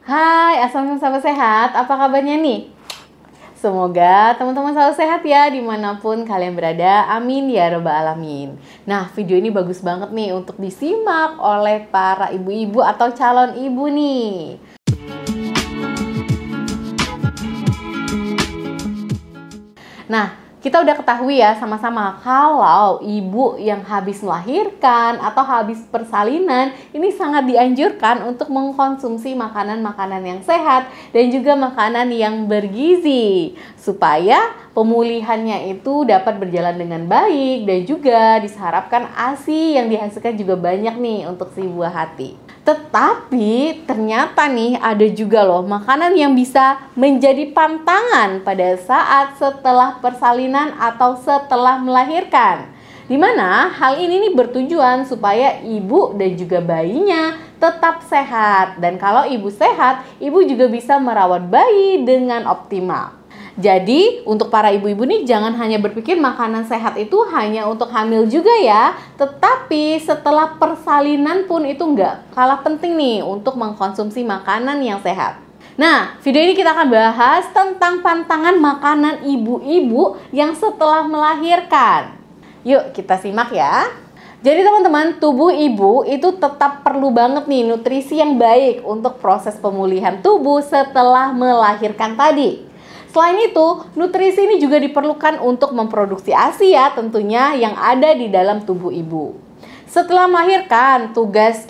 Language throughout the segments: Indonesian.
Hai, assalamualaikum sahabat sehat. Apa kabarnya nih? Semoga teman-teman selalu sehat ya dimanapun kalian berada. Amin ya robbal alamin. Nah, video ini bagus banget nih untuk disimak oleh para ibu-ibu atau calon ibu nih. Nah, kita udah ketahui ya sama-sama kalau ibu yang habis melahirkan atau habis persalinan ini sangat dianjurkan untuk mengkonsumsi makanan-makanan yang sehat dan juga makanan yang bergizi supaya pemulihannya itu dapat berjalan dengan baik dan juga diharapkan ASI yang dihasilkan juga banyak nih untuk si buah hati. Tetapi ternyata nih ada juga loh makanan yang bisa menjadi pantangan pada saat setelah persalinan atau setelah melahirkan. Dimana hal ini nih bertujuan supaya ibu dan juga bayinya tetap sehat. Dan kalau ibu sehat, ibu juga bisa merawat bayi dengan optimal. Jadi untuk para ibu-ibu nih jangan hanya berpikir makanan sehat itu hanya untuk hamil juga ya. Tetapi setelah persalinan pun itu nggak kalah penting nih untuk mengkonsumsi makanan yang sehat. Nah, video ini kita akan bahas tentang pantangan makanan ibu-ibu yang setelah melahirkan. Yuk kita simak ya. Jadi teman-teman, tubuh ibu itu tetap perlu banget nih nutrisi yang baik untuk proses pemulihan tubuh setelah melahirkan tadi. Selain itu, nutrisi ini juga diperlukan untuk memproduksi ASI ya tentunya yang ada di dalam tubuh ibu. Setelah melahirkan, tugas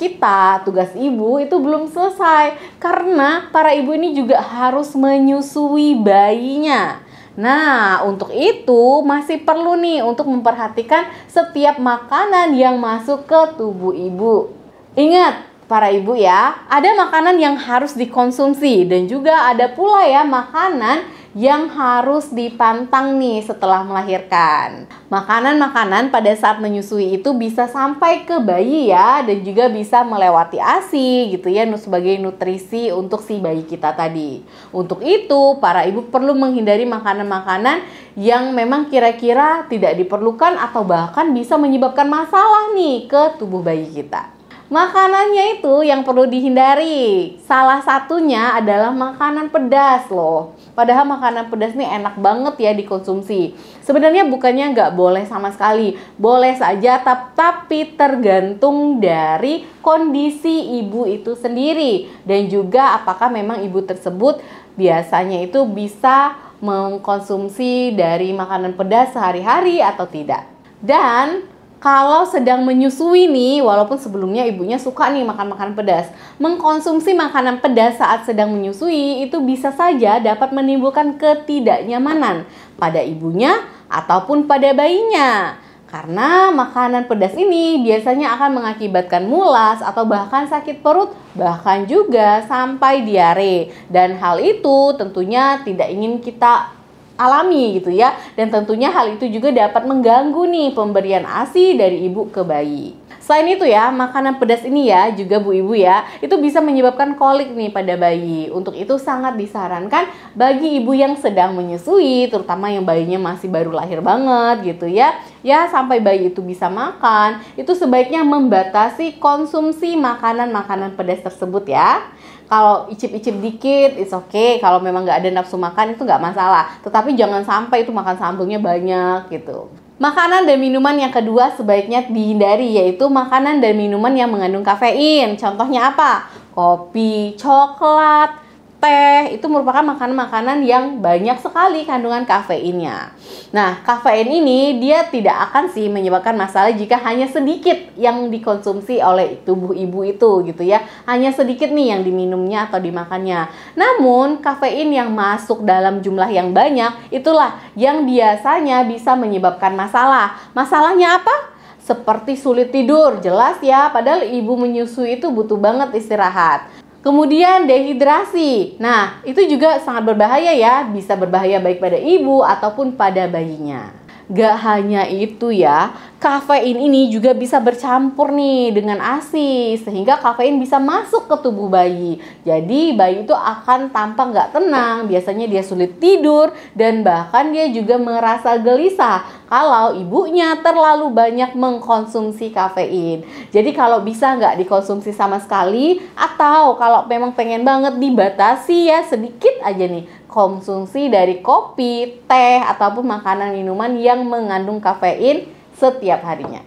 ibu itu belum selesai karena para ibu ini juga harus menyusui bayinya. Nah, untuk itu masih perlu nih untuk memperhatikan setiap makanan yang masuk ke tubuh ibu. Ingat, para ibu ya, ada makanan yang harus dikonsumsi dan juga ada pula ya makanan yang harus dipantang nih setelah melahirkan. Makanan-makanan pada saat menyusui itu bisa sampai ke bayi ya dan juga bisa melewati ASI gitu ya sebagai nutrisi untuk si bayi kita tadi. Untuk itu, para ibu perlu menghindari makanan-makanan yang memang kira-kira tidak diperlukan atau bahkan bisa menyebabkan masalah nih ke tubuh bayi kita. Makanannya itu yang perlu dihindari. Salah satunya adalah makanan pedas loh. Padahal makanan pedas ini enak banget ya dikonsumsi. Sebenarnya bukannya nggak boleh sama sekali. Boleh saja, tapi tergantung dari kondisi ibu itu sendiri. Dan juga apakah memang ibu tersebut biasanya itu bisa mengkonsumsi dari makanan pedas sehari-hari atau tidak. Dan kalau sedang menyusui nih, walaupun sebelumnya ibunya suka nih makan makanan pedas, mengkonsumsi makanan pedas saat sedang menyusui itu bisa saja dapat menimbulkan ketidaknyamanan pada ibunya ataupun pada bayinya. Karena makanan pedas ini biasanya akan mengakibatkan mulas atau bahkan sakit perut, bahkan juga sampai diare. Dan hal itu tentunya tidak ingin kita alami gitu ya, dan tentunya hal itu juga dapat mengganggu nih pemberian ASI dari ibu ke bayi. Selain itu ya, makanan pedas ini ya juga bu ibu ya, itu bisa menyebabkan kolik nih pada bayi. Untuk itu sangat disarankan bagi ibu yang sedang menyusui, terutama yang bayinya masih baru lahir banget gitu ya. Ya sampai bayi itu bisa makan, itu sebaiknya membatasi konsumsi makanan-makanan pedas tersebut ya. Kalau icip-icip dikit, it's okay. Kalau memang nggak ada nafsu makan itu nggak masalah. Tetapi jangan sampai itu makan sambelnya banyak gitu. Makanan dan minuman yang kedua sebaiknya dihindari, yaitu makanan dan minuman yang mengandung kafein. Contohnya apa? Kopi, coklat, teh, itu merupakan makanan-makanan yang banyak sekali kandungan kafeinnya. Nah, kafein ini dia tidak akan sih menyebabkan masalah jika hanya sedikit yang dikonsumsi oleh tubuh ibu itu gitu ya. Hanya sedikit nih yang diminumnya atau dimakannya. Namun, kafein yang masuk dalam jumlah yang banyak itulah yang biasanya bisa menyebabkan masalah. Masalahnya apa? Seperti sulit tidur, jelas ya, padahal ibu menyusui itu butuh banget istirahat. Kemudian dehidrasi. Nah, itu juga sangat berbahaya ya, bisa berbahaya baik pada ibu ataupun pada bayinya. Gak hanya itu ya, kafein ini juga bisa bercampur nih dengan ASI, sehingga kafein bisa masuk ke tubuh bayi. Jadi bayi itu akan tampak gak tenang, biasanya dia sulit tidur, dan bahkan dia juga merasa gelisah kalau ibunya terlalu banyak mengkonsumsi kafein. Jadi kalau bisa nggak dikonsumsi sama sekali, atau kalau memang pengen banget dibatasi ya sedikit aja nih konsumsi dari kopi, teh, ataupun makanan minuman yang mengandung kafein setiap harinya.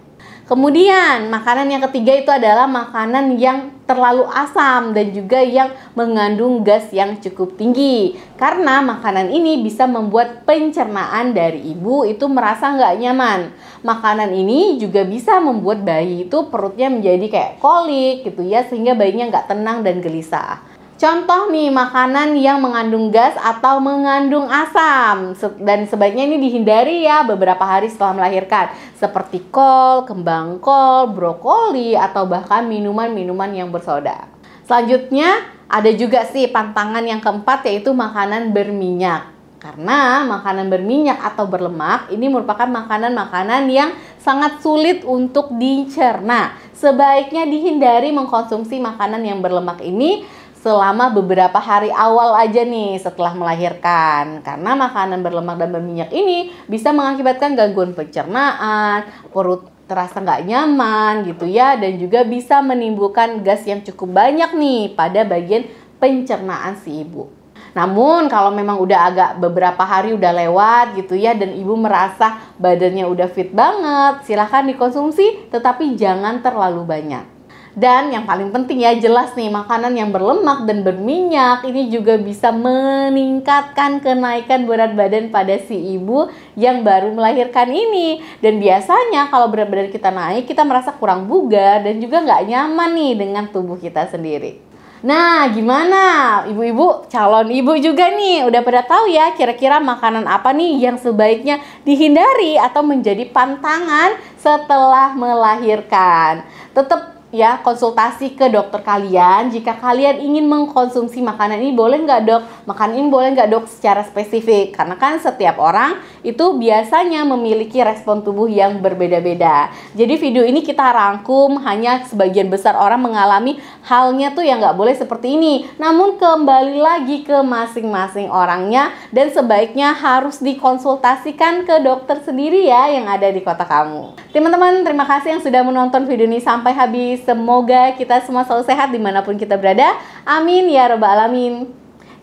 Kemudian makanan yang ketiga itu adalah makanan yang terlalu asam dan juga yang mengandung gas yang cukup tinggi. Karena makanan ini bisa membuat pencernaan dari ibu itu merasa nggak nyaman. Makanan ini juga bisa membuat bayi itu perutnya menjadi kayak kolik gitu ya, sehingga bayinya nggak tenang dan gelisah. Contoh nih, makanan yang mengandung gas atau mengandung asam dan sebaiknya ini dihindari ya beberapa hari setelah melahirkan, seperti kol, kembang kol, brokoli, atau bahkan minuman-minuman yang bersoda. Selanjutnya ada juga sih pantangan yang keempat, yaitu makanan berminyak. Karena makanan berminyak atau berlemak ini merupakan makanan-makanan yang sangat sulit untuk dicerna. Sebaiknya dihindari mengkonsumsi makanan yang berlemak ini selama beberapa hari awal aja nih setelah melahirkan. Karena makanan berlemak dan berminyak ini bisa mengakibatkan gangguan pencernaan, perut terasa nggak nyaman gitu ya, dan juga bisa menimbulkan gas yang cukup banyak nih pada bagian pencernaan si ibu. Namun kalau memang udah agak beberapa hari udah lewat gitu ya, dan ibu merasa badannya udah fit banget, silahkan dikonsumsi, tetapi jangan terlalu banyak. Dan yang paling penting ya, jelas nih, makanan yang berlemak dan berminyak ini juga bisa meningkatkan kenaikan berat badan pada si ibu yang baru melahirkan ini. Dan biasanya kalau berat badan kita naik, kita merasa kurang bugar dan juga nggak nyaman nih dengan tubuh kita sendiri. Nah, gimana ibu-ibu, calon ibu juga nih, udah pada tahu ya kira-kira makanan apa nih yang sebaiknya dihindari atau menjadi pantangan setelah melahirkan. Tetap ya konsultasi ke dokter kalian jika kalian ingin mengkonsumsi makanan ini. Boleh nggak dok? Makanan ini boleh nggak dok secara spesifik? Karena kan setiap orang itu biasanya memiliki respon tubuh yang berbeda-beda. Jadi video ini kita rangkum, hanya sebagian besar orang mengalami halnya tuh yang nggak boleh seperti ini. Namun kembali lagi ke masing-masing orangnya, dan sebaiknya harus dikonsultasikan ke dokter sendiri ya yang ada di kota kamu. Teman-teman, terima kasih yang sudah menonton video ini sampai habis. Semoga kita semua selalu sehat dimanapun kita berada. Amin ya robbal alamin.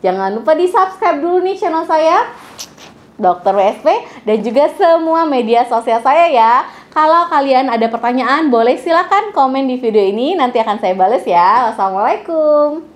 Jangan lupa di subscribe dulu nih channel saya, Dr. WSP, dan juga semua media sosial saya ya. Kalau kalian ada pertanyaan, boleh silakan komen di video ini. Nanti akan saya balas ya. Wassalamualaikum.